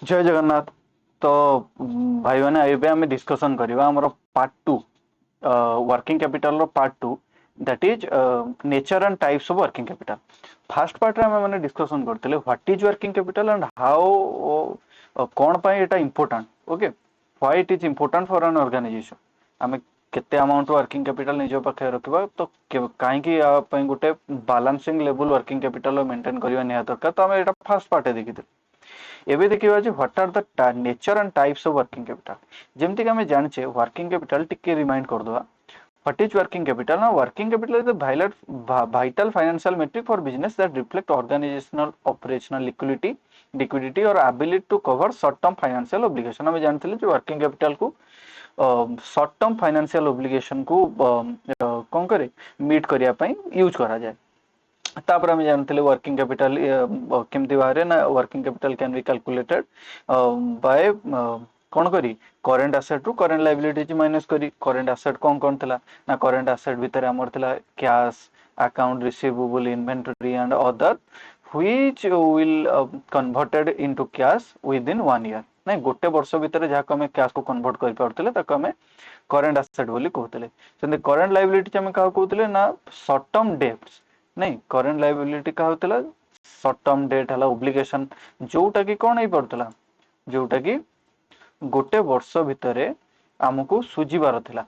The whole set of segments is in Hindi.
जय जगन्नाथ। तो भाई मैंने एबे आम डिस्कसन करवा आमर पार्ट 2 वर्किंग कैपिटल रो part 2 that is nature and types of working capital. First part रे मैंने डिस्कसन करते what is working capital and how कौन पाई एटा important. Okay, why it is important for an organization. आम केते अमाउंट वर्किंग कैपिटल निज पाखे रखा तो कहीं गोटे balancing level working capital maintain करवा निया दरकार। तो आम एटा फर्स्ट पार्ट देखी एबे देखिबा जे what are the nature and types of working capital. जेमति कि हमें जानचे वर्किंग कैपिटल टिके रिमाइंड कर दवा व्हाट इज वर्किंग कैपिटल। ना working capital is the vital financial metric for business that reflect organizational operational liquidity और ability to cover short term financial obligation। हमें जानते जो वर्किंग कैपिटल को शॉर्ट टर्म फाइनेंशियल ओब्लिगेशन को कौन करे मीट करिया पई यूज करा जाए। तापर हम जानते वर्किंग कैपिटल केमती बाहर ना working capital can be calculated by कौन करी करेंट एसेट रु करेंट लायबिलिटी माइनस करी। करेंट एसेट कौन थिला ना करेंट एसेट भितर हमर थिला cash account receivable inventory and other which will converted into cash with in 1 year. नहीं गोटे वर्ष भितर जहाँ को कैश को कन्वर्ट कर पारतले ताको हमें करेंट एसेट बोली कहतले। सेंते करेंट लायबिलिटी हमें का कहतले ना शॉर्ट टर्म डेट्स। नहीं करेंट लायबिलिटी का होतला शॉर्ट टर्म डेट हला ओब्लिगेशन जोटा कि कोन हे पड़तला जोटा कि गोटे वर्ष भितरे हमको सुझीबार थिला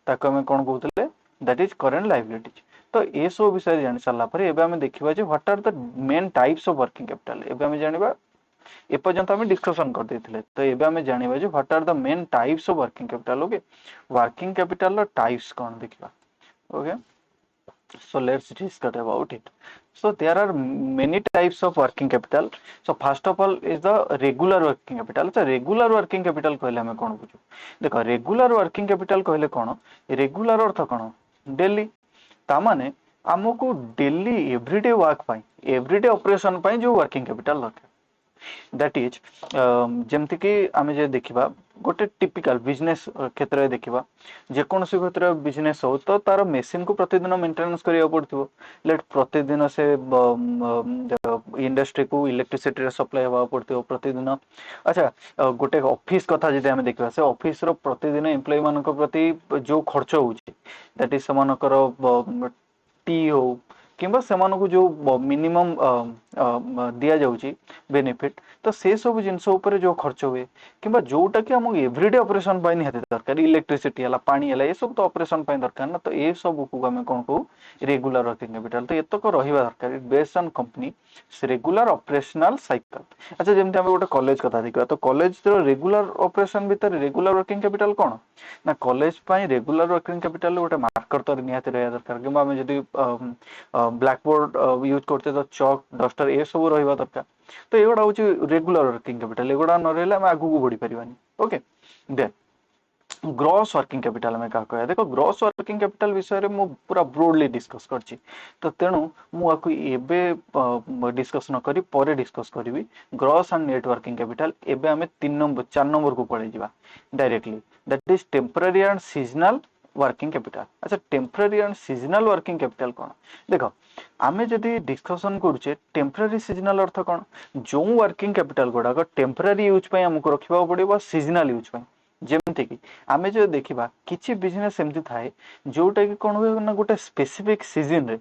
ताको हमें कोन कहतले दैट इज करेंट लायबिलिटी। तो ए सब विषय जानि सारला परे एबे हमें देखिबा जे what are the main types of working capital. एबे हमें जानिबा ए पर्यंत हमें डिस्कशन कर देथिले तो एबे हमें जानिबा जे what are the main types of working capital. Okay, working capital रो टाइप्स कोन देखिबा। Okay, so let's discuss about it. So there are many types of working capital. So first of all is the regular working capital. So regular working capital कहले हमें कौन बुझू देखो रेगुलर वर्किंग कैपिटल कहले कौन रेगुलर अर्थ कौन डेली तामाने हमको डेली एवरीडे वर्क पाई एवरीडे ऑपरेशन पाई जो वर्किंग कैपिटल लगे दैट इज जमती कि आम जे देखा गोटे टिपिकल बिजनेस क्षेत्र में देखा जेकोसी क्षेत्र बिजनेस हो तो तार मेसीन को प्रतिदिन मेंटेनेंस करिया पड़थिबो। लेट प्रतिदिन से इंडस्ट्री को इलेक्ट्रिसिटी सप्लाई हवा पड़थिबो प्रतिदिन। अच्छा गोटे ऑफिस कथा जदि आम देखा से ऑफिस रो प्रतिदिन एम्प्लॉय मानक प्रति जो खर्च होउची दैट इज समानकर टी हो किंबा सेमानकु जो मिनिमम दिया जाउची बेनिफिट तो से सब जिनस ऊपर जो खर्च हुए किंबा जोटा कि हम एवरीडे ऑपरेशन पाई निहाती दरकार इलेक्ट्रिसिटी हला पानी हला ये सब तो ऑपरेशन पाई दरकार ना। तो ये सब को हम कोन को रेगुलर वर्किंग कैपिटल तो एतक रहिबा दरकार based on company regular operational cycle. अच्छा जेमति हम गोटे कॉलेज कथा देखा तो कॉलेज रो रेगुलर ऑपरेशन भीतर रेगुलर वर्किंग कैपिटल कोन ना कॉलेज पाई रेगुलर वर्किंग कैपिटल गोटे मार्कर तो निहाती रहया दरकार किंबा हम जदी ब्लैक बोर्ड यूज करते तो चॉक डस्टर ये सब रहिबा दरकार। तो एगुड़ा हूँ रेगुलर वर्किंग कैपिटल एगुड़ा न रहा आम आगू बढ़ी पारानी। Okay then gross working capital में क्या कह देखो ग्रॉस वर्किंग कैपिटल विषय में मु पूरा ब्रोडली डिस्कस करछि तो तेणु मुझे डिस्कस न करी परे डिस्कस करी gross and net working capital. एबे हमें 4 नंबर को पड़े जावा directly that is temporary and seasonal working capital. अच्छा temporary and seasonal working capital कौन देखो आमे जदि डिस्कशन करूचे टेम्पररी सीजनल अर्थ कौन जो वर्किंग कैपिटल गुड़ाक टेम्पररी यूज पे हमको रखा पड़ो सीजनल यूज पे जेमती कि आमे जो देखा किसी बिजनेस एमती थाए जोटा कि कौन हुए ना गोटे स्पेसिफिक सीजन रे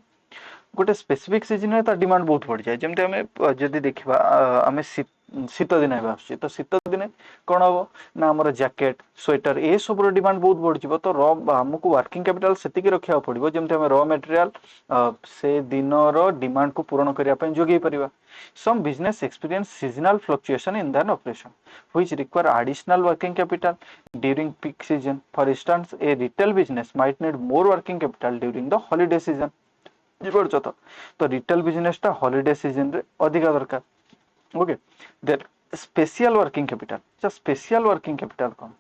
गोटे स्पेसिफिक सीजन में तार डिमांड बहुत बढ़ जाए जमती आम जदि देखा आम शीत दिन आसुचे तो शीत दिन कौन हम ना आम जैकेट स्वेटर ये सब डिमांड बहुत बढ़ जाए तो आमको वर्किंग कैपिटल से रखा पड़ो जमती आम र मटेरियल से दिन डिमांड को पूरण करने जोगे पार। Some business experience seasonal fluctuation in than operation which require additional working capital during peak season. For instance a retail business might need more working capital during the holiday season. बुझिपारुछ तो रिटेल बिजनेस टा हॉलिडे सीजन रे अधिक दरकार। Okay then special working capital. अच्छा स्पेशल वर्किंग कैपिटल कौन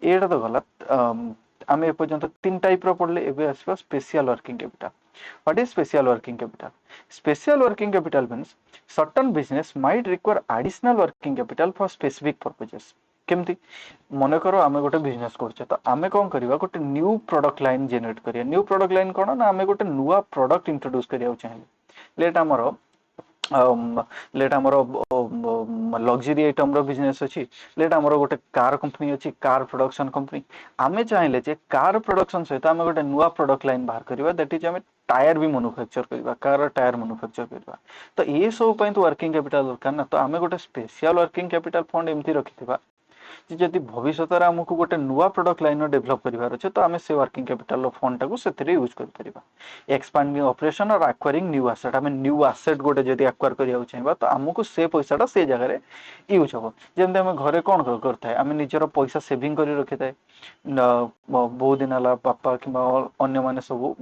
एटा तो गला आम एपर्यंत 3 टाइप रो पढ़ले एबे आसबा special working capital. What is special working capital special working capital means certain business might require additional working capital for specific purposes. केमती मन कर आम गोटे बिजनेस करछे तो आम कौन करवा गोटे न्यू प्रोडक्ट लाइन जेनेरेट करिया न्यू प्रोडक्ट लाइन कौन ना आम गोटे नुआ प्रोडक्ट इंट्रोड्यूस करिया चाहिए लेट आमर लेट आमर लग्जरी आइटम रो बिजनेस अच्छी लेट आमर गोटे कार कंपनी अच्छी कार प्रोडक्शन कंपनी आमे चाहिले जे कार प्रोडक्शन सहित आमे गोटे नुआ प्रोडक्ट लाइन बाहर करबा दैट इज आमे टायर भी मैन्युफैक्चर करबा कार टायर मैन्युफैक्चर करबा तो ये सब पई तो वर्किंग कैपिटल दरकार ना तो आमे गोटे स्पेशल वर्किंग कैपिटल फंड एमती रखिथिबा जदि भविष्य आमको गोटे नुआ प्रोडक्ट लाइन डेभलप करार अच्छे तो आम से वर्किंग कैपिटल फंड टाक से यूज कर एक्सपांडिंग ऑपरेशन और एक्वायरिंग न्यू एसेट आम न्यू एसेट गोटे जब एक्वायर करने चाहिए तो आमको से पैसा से जगह यूज हम जमी आम घरे कौन करता आम निजर पैसा सेविंग कर रखी था बहुत दिन है बापा कि मैंने सब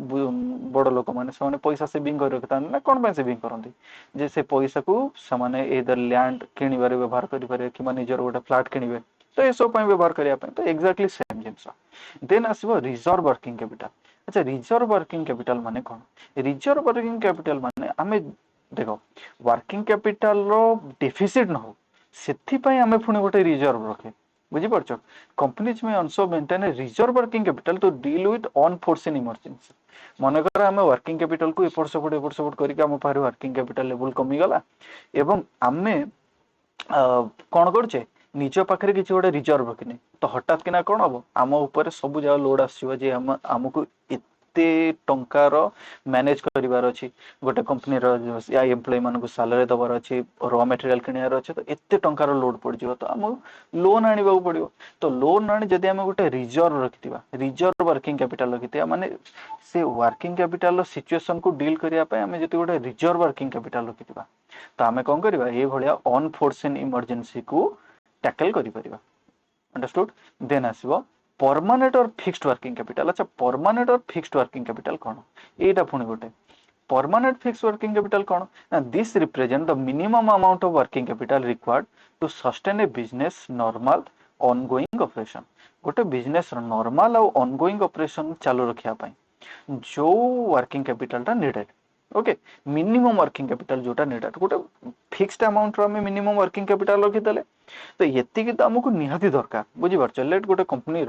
बड़ लोक मैंने पैसा सेविंग कर रखी था ना कौन सेविंग करती जे से पैसा को से इधर लैंड किणवे व्यवहार करेंगे कि निजर गोटे फ्लाट किणवे तो ये सब व्यवहार करने तो एक्जाक्टली सेम जिनस देन आसो रिजर्व वर्किंग कैपिटल अच्छा रिजर्व वर्किंग कैपिटल माने कौन रिजर्व वर्किंग कैपिटल माने आमे देखो वर्किंग कैपिटल रो डेफिसिट न हो सेथिपाई आमे पुणी गोटे रिजर्व रखे बुझी पारछ कंपनीज में also maintain a reserve working capital to deal with unforeseen emergency मनकर आमे वर्किंग कैपिटल को एपट सेपट करके आम पाखरे वर्किंग कैपिटल लेवल कमी गला एवं आमे कौन करछे निज पाखे किसी गोटे रिजर्व रखने तो हठात किना कौन हम आम उपर सब जगह लोड आमको एते टंकार मैनेज करार अच्छी गोटे कंपनी एम्प्लॉय मान सालरी दबार अच्छी रॉ मटेरियल किणार अच्छे तो एते टंकार लोड पड़ तो आम लोन आने पड़ो तो लोन आनी जदि आम गोटे रिजर्व रखि रिजर्व वर्किंग कैपिटल रखि माने से वर्किंग कैपिटल सिचुएशन को डील करने आम जो गोटे रिजर्व वर्किंग कैपिटल रखि तो आम कौन करवा ये भाया अनफोर्सिन इमरजेंसी को टैकल करि परिबा अंडरस्टूड देन आसीबो परमानेंट और फिक्स्ड वर्किंग कैपिटल अच्छा परमानेंट और फिक्स्ड वर्किंग कैपिटल कोन एटा पुनी गोटे परमानेंट फिक्स्ड वर्किंग कैपिटल कोन ना this represent the minimum amount of working capital required to sustain a business normal ongoing operation गोटे बिजनेस नॉर्मल और ऑनगोइंग ऑपरेशन चालू रखिया पई जो वर्किंग कैपिटल टा needed okay minimum working capital जोटा नीडेड गोटे फिक्स्ड अमाउंट रो हम मिनिमम वर्किंग कैपिटल रखि देले तो ये तो आमको निहाती दरकार बुझीपार लेट गोटे कंपनी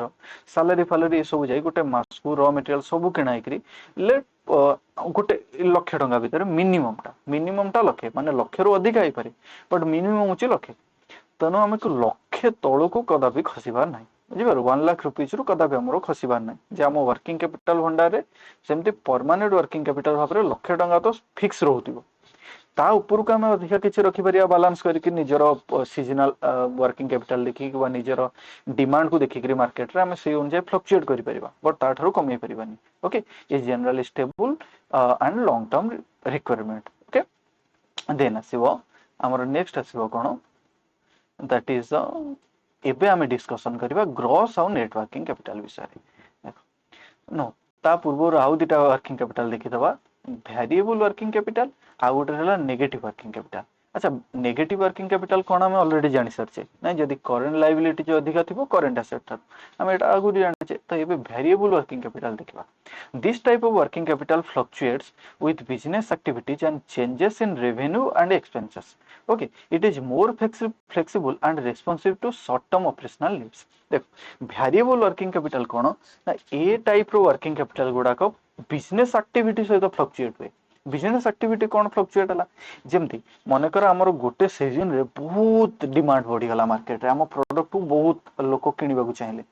सालारी फालारी ये सब जाए गोटे मास को रॉ मटेरियल सब किणाई लेट गोटे लक्ष टंका भितर मिनिमम टा लक्षे माने लक्ष रु अधिक हो पारे बट मिनिमम होची लक्षे तेणु आम लक्षे तौल को कदापि खसबार ना बुझीपार 1 लाख रुपीज रु कदापि आम खसबार ना जे आम वर्किंग कैपिटल भंडार सेमती परमानेंट वर्किंग कैपिटल भाव में लक्ष टंका तो फिक्स रोक ता ऊपर को आम अधिक किसी रखिपर बालांस करके निजर सीजनाल वर्किंग कैपिटल देखिक निजर डिमांड को देखिक मार्केट रे आम से अनुसार फ्लक्चुएट कर परिबा बट ताठारु कमी परिबानी okay is generally stable and long term requirement okay then आसीबो हमर नेक्स्ट आसीबो कोन दैट इज एबे आम डिस्कशन करबा ग्रॉस और नेट वर्किंग कैपिटल विषय नो ता पूर्व आउ दुटा वर्किंग कैपिटल देखिदबा वेरिएबल वर्किंग कैपिटल आ गोटे है नेगेटिव वर्किंग कैपिटल अच्छा नेगेटिव वर्किंग कैपिटल कौन आम ऑलरेडी जानी सारी ना जदि करेंट लायबिलिटी जो अधिक थी करेंट एसेट आम एटा आगुरी जाने तो ये वेरिएबल वर्किंग कैपिटल देखा this type of working capital fluctuates with business activities and changes in revenue and expenses okay it is more flexible and responsive to short term operational needs देख वेरिएबल वर्किंग कैपिटल कौन ना ए टाइप रो वर्किंग कैपिटल गुड़ाक बिजनेस एक्टिविटी सहित फ्लक्चुएट हुए बिजनेस एक्टिविटी कौन फ्लक्चुएट है जमती मनकर आमर गोटे सीजन रे बहुत डिमांड बढ़ीगला मार्केट रे आम प्रोडक्ट को बहुत लोक किणवा चाहिए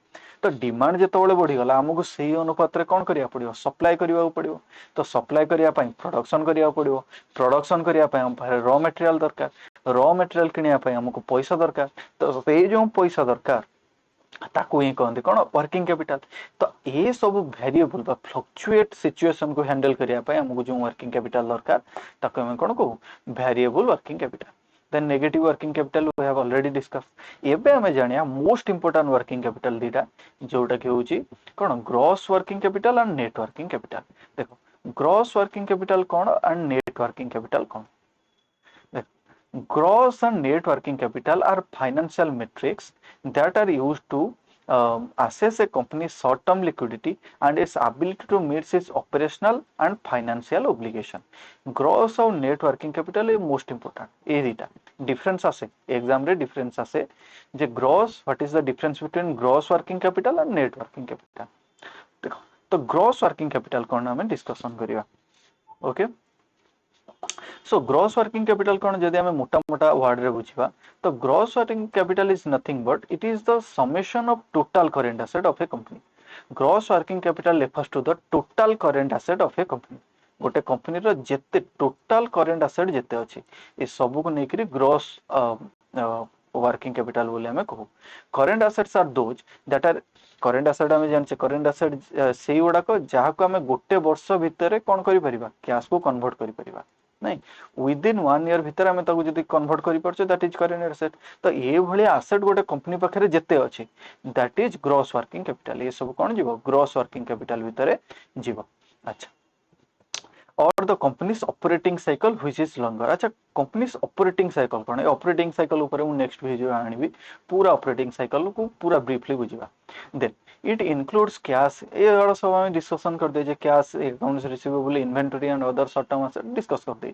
तो डिमांड जिते बढ़ीगला आमको से अनुपात कौन करा पड़ो सप्लाय करने पड़ो तो सप्लाय करने प्रोडक्शन करा पड़ो प्रोडक्शन करने रॉ मटेरियल दरकार रॉ मटेरियल किनापी आमको पैसा दरकार तो ये जो पैसा दरकार ताकू ही कहते कौन वर्किंग कैपिटल तो ये सब वेरिएबल फ्लक्चुएट सिचुएशन को हैंडल करने आमको जो वर्किंग कैपिटल दरकार ताकू आम कौन कहू variable working capital then negative working capital we have already discuss एबे हमें जानिया मोस्ट इंपोर्टेंट वर्किंग कैपिटल दीटा जोटा कि होची कौन gross working capital and net working capital देखो ग्रॉस वर्किंग कैपिटल कौन एंड नेट वर्किंग कैपिटल कौन gross and net working capital are financial metrics that are used to assess a company's short-term liquidity and its ability to meet its operational and financial obligation. Gross और net working capital is most important. ये दीटा difference आसे exam रे difference आसे जे gross what is the difference between gross working capital and net working capital. देखो तो gross working capital कौन हमें discussion करिया. Okay. So gross working capital कौन जदि आम मोटा मोटा वर्ड रे बुझा तो gross working capital is nothing but it is the summation of total current asset of a company. Gross working capital refers to the total current asset of a company. गोटे कंपनी रो जेते टोटल करेंट एसेट जेते अछि ए सब को नेकरी ग्रॉस वर्किंग कैपिटल बोले हमें कहू। Current assets are those that are current asset आम जानचे करेंट एसेट से गुड़ाक जहाँ को आम गोटे वर्ष भितर कौन कर कैश को कन्वर्ट कर नहीं विदिन 1 ईयर भितर आम जब कन्वर्ट कर दैट इज करेंट एसेट। तो ये भाई आसेट गोटे कंपनी पाखे जिते अच्छे that is gross working capital. ये सब कौन जीव ग्रॉस वर्किंग कैपिटल भितर जीव। अच्छा और the companies operating cycle which is longer. अच्छा कंपनीज ऑपरेटिंग साइकिल कौन ऑपरेटिंग साइकिल ऊपर मु नेक्स्ट वीडियो आनिबी पूरा ऑपरेटिंग साइकिल को पूरा ब्रीफली बुझिबा। देन इट इंक्लूड्स कैश ये सब हम डिस्कशन कर दे cash accounts receivable inventory and other short term asset discuss कर दे।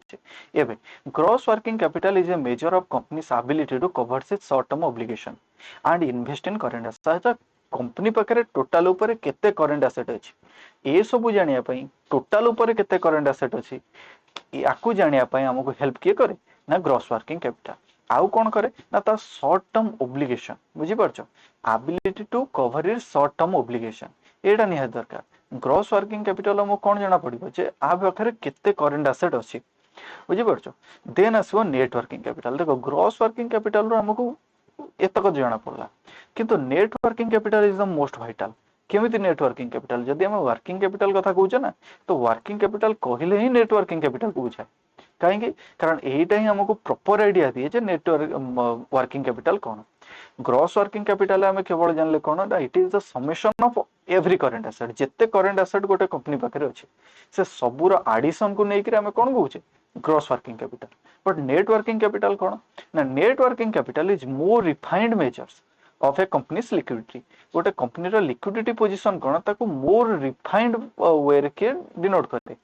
एबे gross working capital is a measure of company's ability to cover its short term obligation and invest in current asset. Company पाखे टोटाल ऊपर केते करेंट एसेट अछि ए सब जानिया पई टोटाल ऊपर केते करेंट एसेट अछि याकू जानिया पई हमको हेल्प किए करे ना ग्रॉस वर्किंग कैपिटल। आउ कौन करे ना ता शॉर्ट टर्म ऑब्लिगेशन बुझी परछो ability to cover it short term obligation एटा निहा दरकार। ग्रॉस वर्किंग कैपिटल हमको कौन जाना पड़िबो जे आ पाखरे केते करेंट एसेट अछि बुझी परछो। देन आसो नेट वर्किंग कैपिटल। देखो ग्रॉस वर्किंग कैपिटल रो हमको एतक जाना पड़ला किंतु net working capital is the most vital. केमिति नेट वर्किंग कैपिटल जदि हम वर्किंग कैपिटल कथा कहूचे ना तो वर्किंग कैपिटल कहले ही नेट वर्किंग कैपिटल को बुझाए कहीं कारण यहीटा ही हमको प्रॉपर आइडिया दिए जे नेट वर्किंग कैपिटल कौन। ग्रॉस वर्किंग कैपिटल आम केवल जानले कौन it is the summation of every current asset जेते करेंट एसेट गोटे कंपनी पाखे अच्छे से सबूर आडिशन को लेकर आम कौन कहूचे gross working capital. But net working capital कौन ना net working capital is more refined measures of a company's liquidity. गोटे कंपनी रो लिक्विडिटी पोजीशन कौन ताको मोर रिफाइंड वे रे के डिनोट करते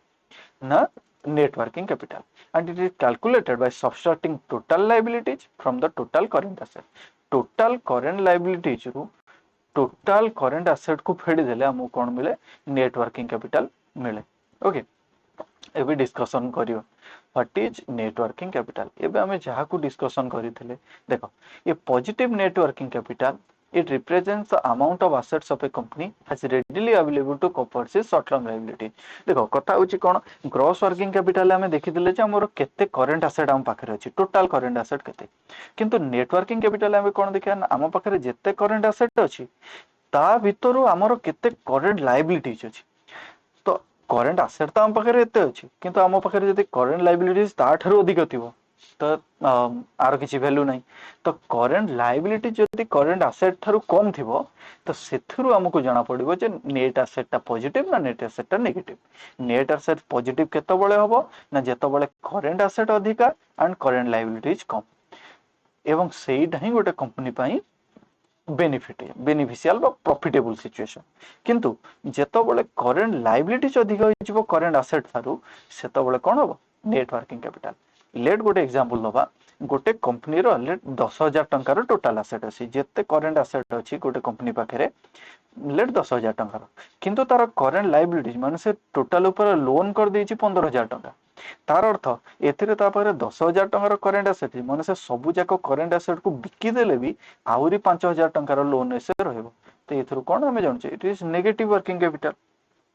ना net working capital and it is calculated by subtracting total liabilities from the total current asset। total current liabilities रू total current asset को फेडी देले हमको कौन मिले net working capital मिले। ओके एबे डिस्कशन करियो what is net working capital. एबे हमें जहाँ को डिस्कशन करथिले देखो ये positive net working capital it represents the amount of assets of a company has readily available to cover its short term liability। देखो कथा होची कोन ग्रॉस वर्किंग कैपिटल हमें देखिथिले जे हमर केते करंट एसेट हम पाखरे अछि टोटल करंट एसेट केते किंतु नेट वर्किंग कैपिटल हमें कोन देखिया हम पाखरे जेते करंट एसेट अछि ता भितरु हमर केते करंट लायबिलिटीज अछि। तो करंट एसेट तो हम पाखरे एते अछि किंतु हम पाखरे जदि करंट लायबिलिटीज ता ठारो अधिक थिबो तो आर किसी वैल्यू नहीं। तो करंट लायबिलिटी जदि करंट एसेट ठारू कम थिबो तो सेथुरु हमको जाना पड़िबो जे नेट एसेट पॉजिटिव ना net asset negative. Net asset positive केतबेले हबो ना जेतबेले करंट एसेट अधिका एंड करंट लायबिलिटीज कम एवं सेइटा ही गोटे कंपनी पई बेनिफिशियल प्रॉफिटेबल सिचुएशन। किंतु जेतबेले करंट लायबिलिटीज अधिक होइजिवो करंट एसेट थारू सेतबेले कोन हबो नेट वर्किंग कैपिटल। लेट गोटे एग्जांपल दबा गोटे कंपनी रो लेट 10,000 टंका रो टोटल एसेट अछि जेते करंट एसेट अछि गोटे कंपनी पाखरे लेट 10,000 टंका किंतु तार करंट लायबिलिटीज माने से टोटल ऊपर लोन कर देछि 15,000 टंका तार अर्थ एथिरे ता पाखरे 10,000 टंका करंट एसेट माने से सबु जाको करंट एसेट को बिकी देले भी आउरी 5,000 टंका लोन एसे रहइबो। तो एथुरु कोन हमें जानछे it is negative working capital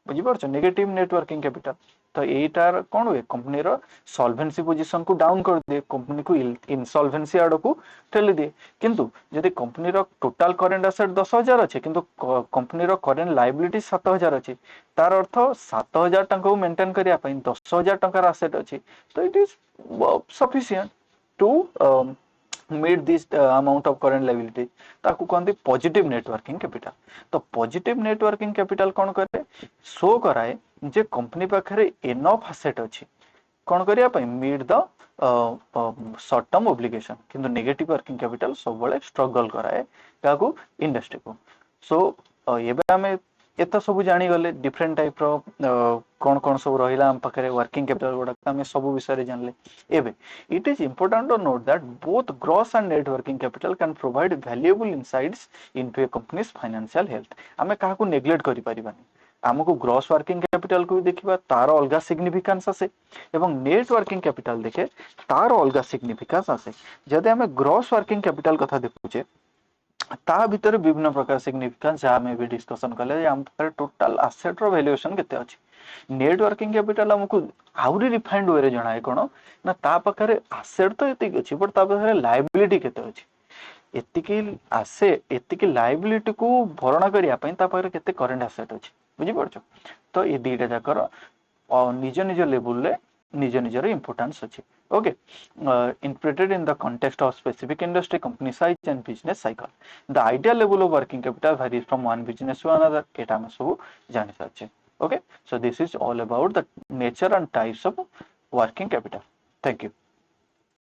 बुझी पारछ नेगेटिव नेट वर्किंग कैपिटल। तो एटार कोन हुए कंपनी रो सॉल्वेंसी पोजीशन को डाउन कर दे कंपनी को इनसॉल्वेंसी आड़ को ठेली दिए। किंतु यदि कंपनी रो टोटल करंट एसेट 10,000 अच्छे किंतु कंपनी रो करंट लायबिलिटी 7,000 अच्छे तार अर्थ 7,000 टंका को मेंटेन करिया पई 10,000 टंका एसेट अच्छे तो it is sufficient to meet this amount of current liability ताकू कहते पॉजिटिव नेट वर्किंग कैपिटल। तो पॉजिटिव नेट वर्किंग कैपिटल कौन करे शो कराए जे कंपनी पाखरे एनफ एसेट अछि कौन करिया पई meet the short term obligation किंतु नेगेटिव वर्किंग कैपिटल सब बळे स्ट्रगल कराए काकू इंडस्ट्री को। सो एबे हमें एत सब जानी गले डिफरेंट टाइप रो कौन कौन सब रहिला हम पाखरे वर्किंग कैपिटल गुडा हमें सब विषय जानले। एबे it is important to note that both gross and net working capital can provide valuable insights into a company's financial health। आमे काहा को नेग्लेक्ट करि परिबानी आमको ग्रॉस वर्किंग कैपिटल को भी देखिबा तार अलगा सिग्निफिकेंस आसे एवं नेट वर्किंग कैपिटल देखे तार अलगा सिग्निफिकेंस आसे जदि हमें ग्रॉस वर्किंग कैपिटल कथा देखुचे ता भितर विभिन्न प्रकार सिग्निफिकेंस जहाँ में भी डिस्कशन कले आम पाखरे टोटल एसेट रो वैल्यूएशन केते अछि नेट वर्किंग कैपिटल हमको आउरी रिफाइंड वे रे जणाए कोन ना ता पाखरे एसेट तो एतिक अछि बट ता पाखरे लायबिलिटी केते अछि एतिकी आसे एतिकी लायबिलिटी को भरणा करिया पई ता पाखरे केते करंट एसेट अछि बुझि परछो तो ए दीटा जाकर निज निज लेवल ले निज निजर इंपोर्टेंस अछि okay interpreted in the context of specific industry company size and business cycle the ideal level of working capital varies from one business to another eta हम सब जानि साचे okay so this is all about the nature and types of working capital thank you